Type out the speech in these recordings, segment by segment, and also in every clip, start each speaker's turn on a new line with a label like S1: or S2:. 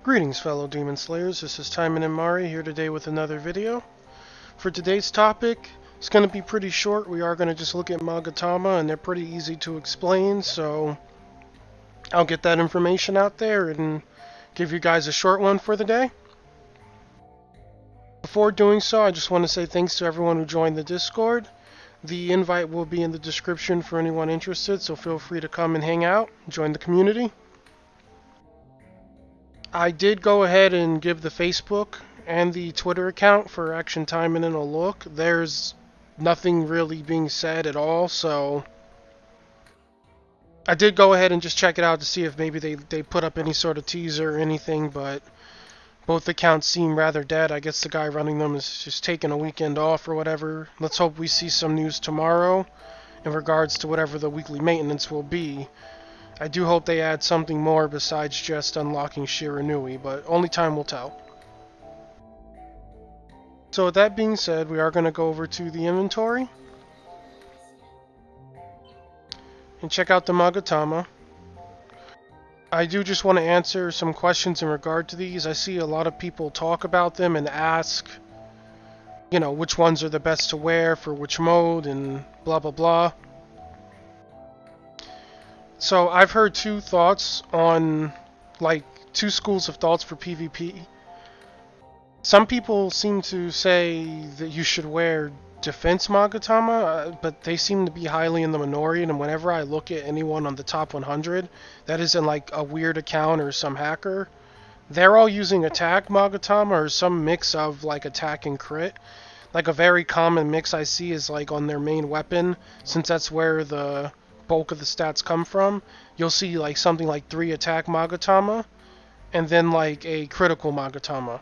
S1: Greetings, fellow Demon Slayers. This is Taimanin Mari here today with another video. For today's topic, it's going to be pretty short. We are going to just look at Magatama, and they're pretty easy to explain, so I'll get that information out there and give you guys a short one for the day. Before doing so, I just want to say thanks to everyone who joined the Discord. The invite will be in the description for anyone interested, so feel free to come and hang out, join the community. I did go ahead and give the Facebook and the Twitter account for Action Taimanin a look. There's nothing really being said at all, so I did go ahead and just check it out to see if maybe they put up any sort of teaser or anything, but both accounts seem rather dead. I guess the guy running them is just taking a weekend off or whatever. Let's hope we see some news tomorrow in regards to whatever the weekly maintenance will be. I do hope they add something more besides just unlocking Shiranui, but only time will tell. So with that being said, we are going to go over to the inventory and check out the Magatama. I do just want to answer some questions in regard to these. I see a lot of people talk about them and ask, which ones are the best to wear for which mode and blah blah blah. So I've heard two thoughts on, two schools of thoughts for PvP. Some people seem to say that you should wear defense Magatama, but they seem to be highly in the minority, and whenever I look at anyone on the top 100 that isn't like a weird account or some hacker, they're all using attack Magatama or some mix of like attack and crit. Like a very common mix I see is like on their main weapon, since that's where the bulk of the stats come from. You'll see like something like 3 attack Magatama and then like a critical Magatama.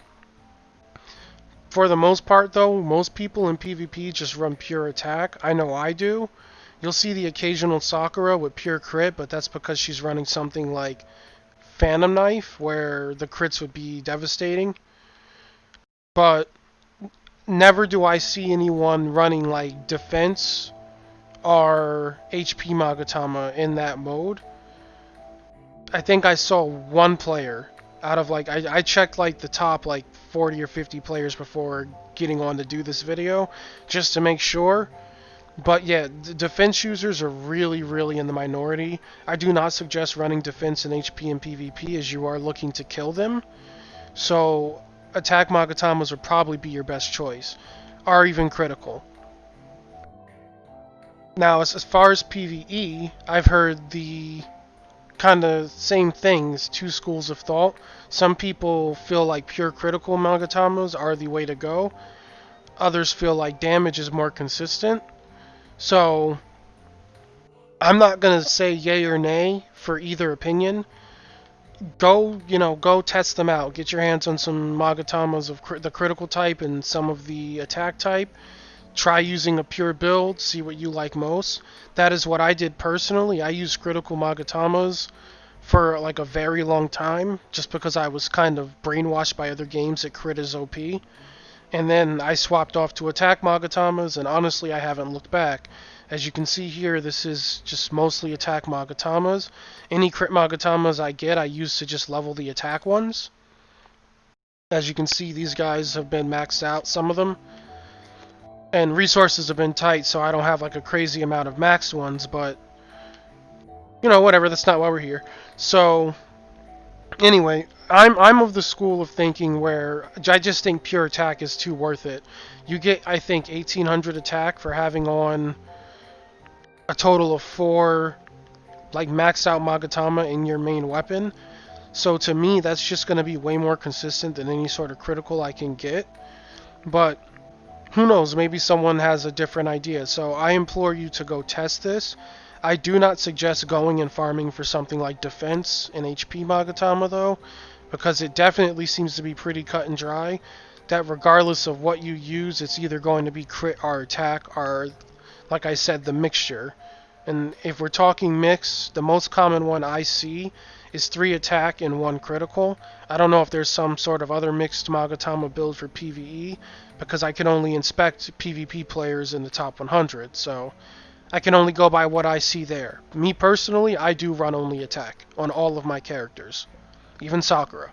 S1: For the most part though, most people in PvP just run pure attack. I know I do. You'll see the occasional Sakura with pure crit, but that's because she's running something like Phantom Knife where the crits would be devastating. But never do I see anyone running like defense are HP Magatama in that mode. I think I saw one player out of I checked like the top 40 or 50 players before getting on to do this video just to make sure. But yeah, defense users are really in the minority. I do not suggest running defense in HP and PvP as you are looking to kill them. So attack Magatamas would probably be your best choice, or even critical. Now, as far as PvE, I've heard the kind of same things, two schools of thought. Some people feel like pure critical Magatamas are the way to go. Others feel like damage is more consistent. So, I'm not going to say yay or nay for either opinion. Go test them out. Get your hands on some Magatamas of the critical type and some of the attack type. Try using a pure build, see what you like most. That is what I did personally. I used critical Magatamas for a very long time, just because I was kind of brainwashed by other games that crit is OP. And then I swapped off to attack Magatamas, and honestly I haven't looked back. As you can see here, this is just mostly attack Magatamas. Any crit Magatamas I get, I use to just level the attack ones. As you can see, these guys have been maxed out, some of them. And resources have been tight, so I don't have a crazy amount of maxed ones, but whatever, that's not why we're here. So anyway, I'm of the school of thinking where I just think pure attack is too worth it. You get, I think, 1800 attack for having on a total of 4 maxed out Magatama in your main weapon. So to me, that's just going to be way more consistent than any sort of critical I can get. But who knows, maybe someone has a different idea. So I implore you to go test this. I do not suggest going and farming for something like defense and HP Magatama though, because it definitely seems to be pretty cut and dry, that regardless of what you use, it's either going to be crit or attack, or like I said, the mixture. And if we're talking mix, the most common one I see is 3 attack and 1 critical. I don't know if there's some sort of other mixed Magatama build for PvE, because I can only inspect PvP players in the top 100, so I can only go by what I see there. Me personally, I do run only attack on all of my characters, even Sakura.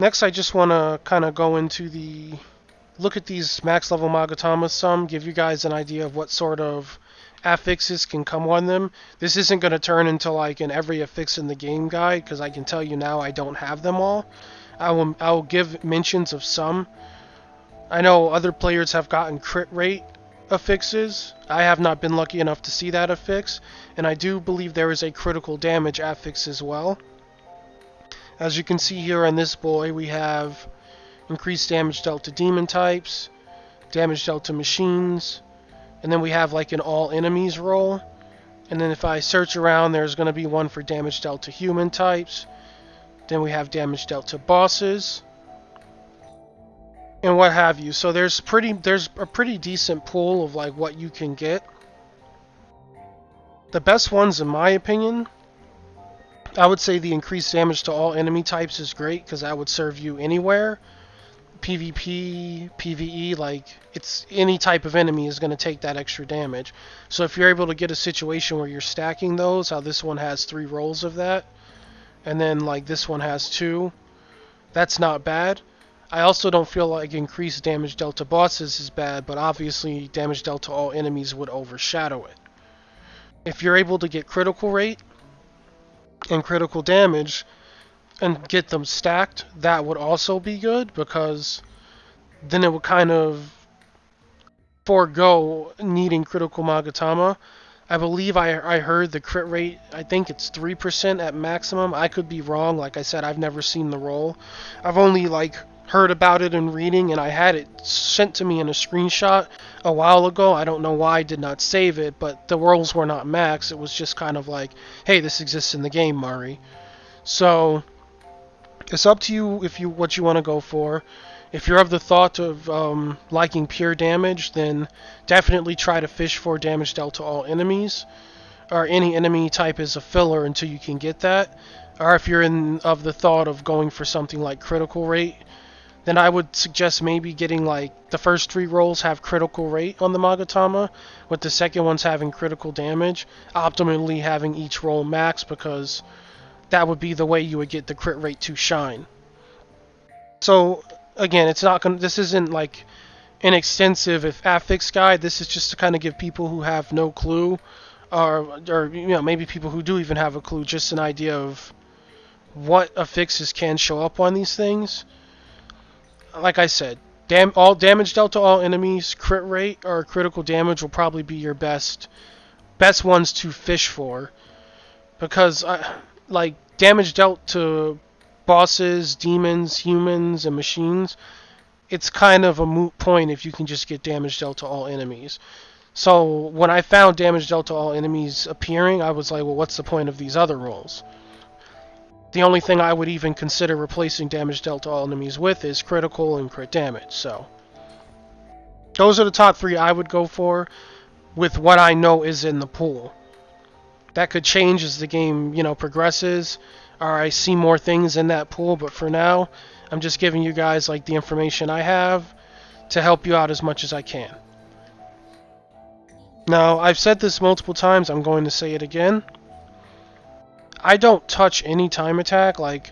S1: Next, I just want to kind of go into look at these max level Magatamas some, give you guys an idea of what sort of affixes can come on them. This isn't going to turn into like an every affix in the game guide, because I can tell you now I don't have them all. I will give mentions of some. I know other players have gotten crit rate affixes. I have not been lucky enough to see that affix, and I do believe there is a critical damage affix as well. As you can see here on this boy, we have increased damage dealt to demon types, damage dealt to machines, and then we have like an all enemies roll. And then if I search around, there's going to be one for damage dealt to human types. Then we have damage dealt to bosses, and what have you. So there's a pretty decent pool of like what you can get. The best ones, in my opinion, I would say the increased damage to all enemy types is great, because that would serve you anywhere. PvP, PvE, like, it's any type of enemy is going to take that extra damage. So if you're able to get a situation where you're stacking those, how this one has 3 rolls of that, and then like this one has 2, that's not bad. I also don't feel like increased damage dealt to bosses is bad, but obviously damage dealt to all enemies would overshadow it. If you're able to get critical rate and critical damage and get them stacked, that would also be good, because then it would kind of forego needing critical Magatama. I believe I heard the crit rate, I think it's 3% at maximum. I could be wrong. Like I said, I've never seen the roll. I've only like heard about it in reading, and I had it sent to me in a screenshot a while ago. I don't know why I did not save it, but the rolls were not max. It was just kind of like, hey, this exists in the game, Mari. So it's up to you what you want to go for. If you're of the thought of liking pure damage, then definitely try to fish for damage dealt to all enemies, or any enemy type is a filler until you can get that. Or if you're of the thought of going for something like critical rate, then I would suggest maybe getting like the first 3 rolls have critical rate on the Magatama, with the second ones having critical damage, optimally having each roll max, because that would be the way you would get the crit rate to shine. So again, it's not gonna. This isn't like an extensive affix guide. This is just to kind of give people who have no clue, or you know, maybe people who do even have a clue, just an idea of what affixes can show up on these things. Like I said, all damage dealt to all enemies, crit rate or critical damage will probably be your best ones to fish for, because like damage dealt to bosses, demons, humans, and machines, it's kind of a moot point if you can just get damage dealt to all enemies. So when I found damage dealt to all enemies appearing, I was like, well, what's the point of these other rolls? The only thing I would even consider replacing damage dealt to all enemies with is critical and crit damage. So those are the top 3 I would go for, with what I know is in the pool. That could change as the game, progresses, or I see more things in that pool, but for now, I'm just giving you guys like the information I have to help you out as much as I can. Now, I've said this multiple times, I'm going to say it again. I don't touch any time attack. Like,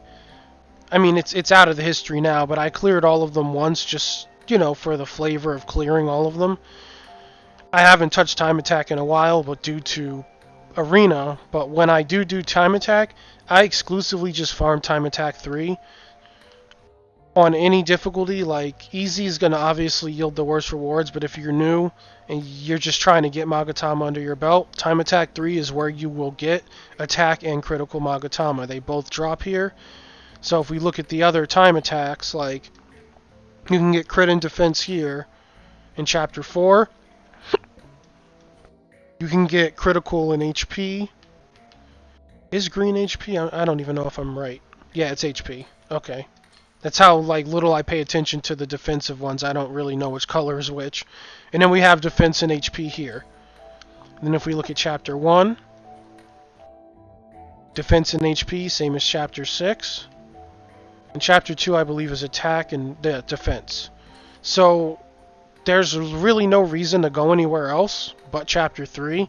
S1: I mean, it's out of the history now, but I cleared all of them once, just, for the flavor of clearing all of them. I haven't touched time attack in a while, but due to arena. But when I do time attack, I exclusively just farm time attack 3 on any difficulty. Like, easy is going to obviously yield the worst rewards, but if you're new and you're just trying to get Magatama under your belt, time attack 3 is where you will get attack and critical Magatama. They both drop here. So if we look at the other time attacks, like, you can get crit and defense here in chapter 4. You can get critical in HP. Is green HP? I don't even know if I'm right. Yeah, it's HP. Okay. That's how like little I pay attention to the defensive ones. I don't really know which color is which. And then we have defense and HP here. And then if we look at chapter 1, defense and HP, same as chapter 6. And chapter 2, I believe, is attack and defense. So there's really no reason to go anywhere else but chapter 3.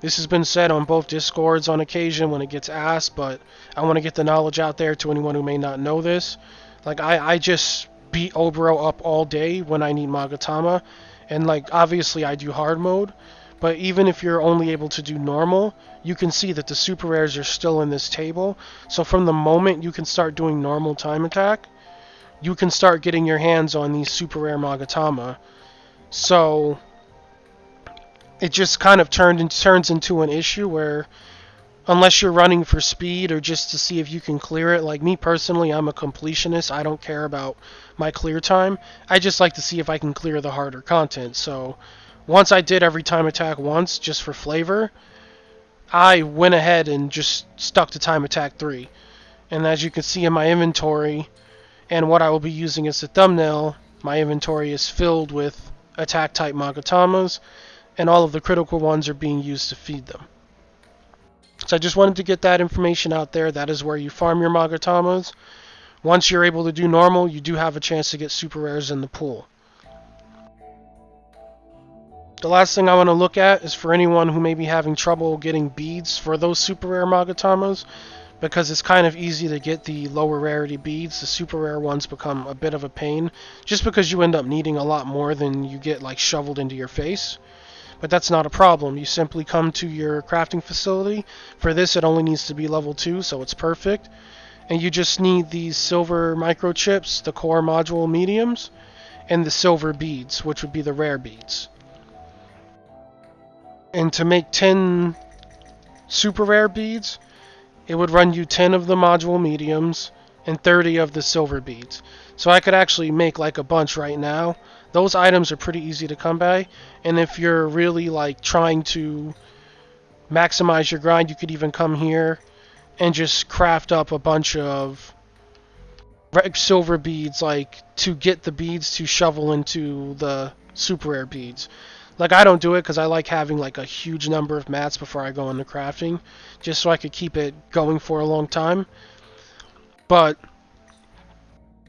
S1: This has been said on both Discords on occasion when it gets asked, but I want to get the knowledge out there to anyone who may not know this. Like, I just beat Obro up all day when I need Magatama. And, like, obviously I do hard mode. But even if you're only able to do normal, you can see that the super rares are still in this table. So from the moment you can start doing normal time attack, you can start getting your hands on these super rare Magatama. So it just kind of turns into an issue where unless you're running for speed or just to see if you can clear it. Like me personally, I'm a completionist. I don't care about my clear time. I just like to see if I can clear the harder content. So once I did every time attack once, just for flavor, I went ahead and just stuck to time attack 3. And as you can see in my inventory, and what I will be using as a thumbnail, my inventory is filled with attack type Magatamas, and all of the critical ones are being used to feed them. So I just wanted to get that information out there. That is where you farm your Magatamas. Once you're able to do normal, you do have a chance to get super rares in the pool. The last thing I want to look at is for anyone who may be having trouble getting beads for those super rare Magatamas, because it's kind of easy to get the lower rarity beads. The super rare ones become a bit of a pain, just because you end up needing a lot more than you get like shoveled into your face. But that's not a problem. You simply come to your crafting facility. For this, it only needs to be level 2, so it's perfect. And you just need these silver microchips, the core module mediums, and the silver beads, which would be the rare beads. And to make 10 super rare beads, it would run you 10 of the module mediums and 30 of the silver beads. So I could actually make like a bunch right now. Those items are pretty easy to come by, and if you're really like trying to maximize your grind, you could even come here and just craft up a bunch of silver beads, like to get the beads to shovel into the super rare beads. Like I don't do it because I like having like a huge number of mats before I go into crafting, just so I could keep it going for a long time. But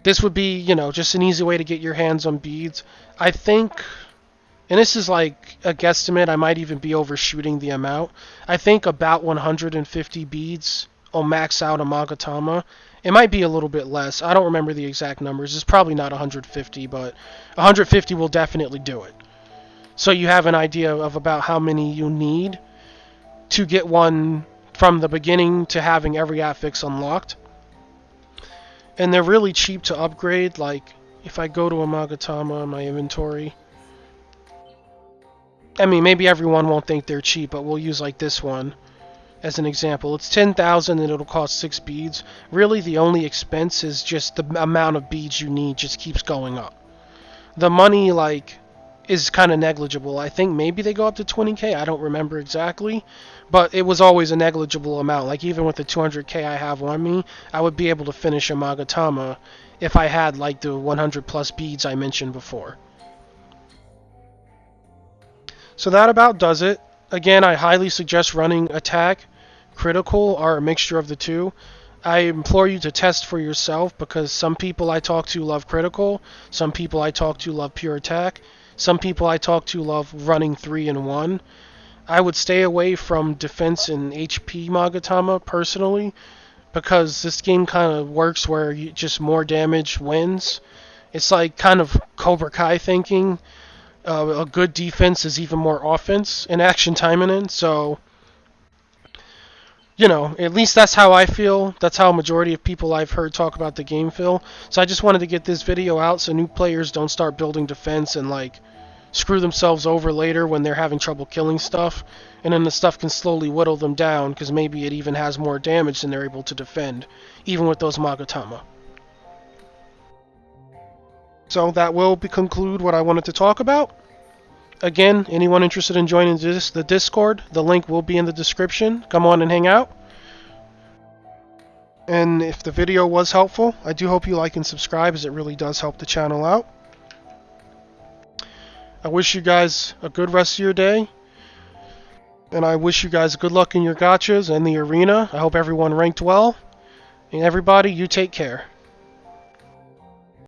S1: this would be, you know, just an easy way to get your hands on beads. I think, and this is like a guesstimate, I might even be overshooting the amount. I think about 150 beads will max out a Magatama. It might be a little bit less. I don't remember the exact numbers. It's probably not 150, but 150 will definitely do it. So you have an idea of about how many you need to get one from the beginning to having every affix unlocked. And they're really cheap to upgrade. Like, if I go to a Magatama in my inventory, I mean, maybe everyone won't think they're cheap, but we'll use like this one as an example. It's 10,000 and it'll cost 6 beads. Really, the only expense is just the amount of beads you need just keeps going up. The money, like, is kind of negligible. I think maybe they go up to 20k. I don't remember exactly, but it was always a negligible amount. Like even with the 200k I have on me, I would be able to finish a Magatama if I had like the 100 plus beads I mentioned before. So that about does it. Again, I highly suggest running attack, critical, or a mixture of the two. I implore you to test for yourself, because some people I talk to love critical, some people I talk to love pure attack, some people I talk to love running 3 in 1. I would stay away from defense and HP Magatama personally, because this game kind of works where just more damage wins. It's like kind of Cobra Kai thinking. A good defense is even more offense in Action Taimanin, so you know, at least that's how I feel. That's how a majority of people I've heard talk about the game feel. So I just wanted to get this video out so new players don't start building defense and like screw themselves over later when they're having trouble killing stuff, and then the stuff can slowly whittle them down because maybe it even has more damage than they're able to defend, even with those Magatama. So that will conclude what I wanted to talk about. Again, anyone interested in joining the Discord, the link will be in the description. Come on and hang out. And if the video was helpful, I do hope you like and subscribe, as it really does help the channel out. I wish you guys a good rest of your day. And I wish you guys good luck in your gachas and the arena. I hope everyone ranked well. And everybody, you take care.